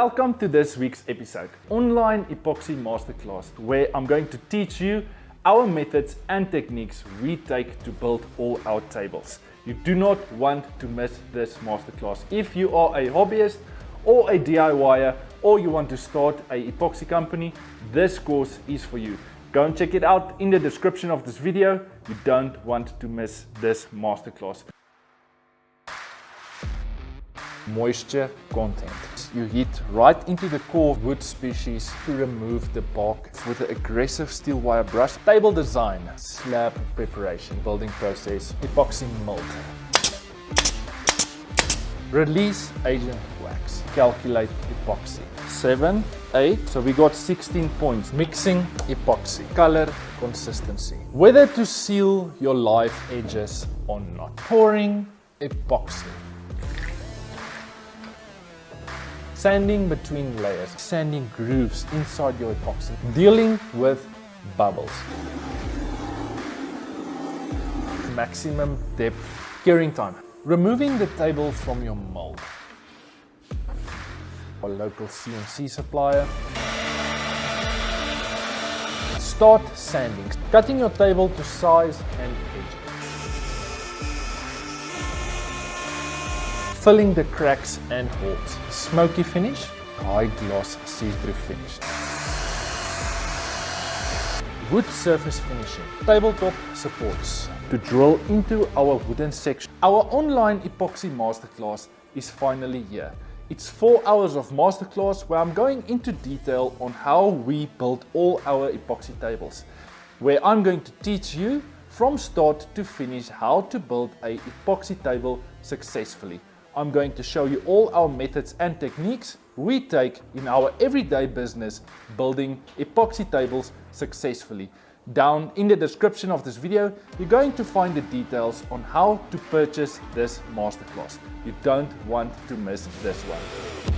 Welcome to this week's episode, Online Epoxy Masterclass, where I'm going to teach you our methods and techniques we take to build all our tables. You do not want to miss this masterclass. If you are a hobbyist or a DIYer or you want to start a epoxy company, this course is for you. Go and check it out in the description of this video. You don't want to miss this masterclass. Moisture content. You hit right into the core wood species to remove the bark with an aggressive steel wire brush. Table design, slab preparation, building process, epoxy mold. Release agent wax, calculate epoxy. 7, 8, so we got 16 points. Mixing epoxy, color consistency. Whether to seal your live edges or not. Pouring epoxy. Sanding between layers, sanding grooves inside your epoxy, dealing with bubbles. Maximum depth, curing time. Removing the table from your mold. A local CNC supplier. Start sanding, cutting your table to size and edges. Filling the cracks and holes. Smoky finish, high gloss see-through finish. Wood surface finishing, tabletop supports. To drill into our wooden section. Our online epoxy masterclass is finally here. It's 4 hours of masterclass where I'm going into detail on how we build all our epoxy tables. Where I'm going to teach you from start to finish how to build a epoxy table successfully. I'm going to show you all our methods and techniques we take in our everyday business building epoxy tables successfully. Down in the description of this video, you're going to find the details on how to purchase this masterclass. You don't want to miss this one.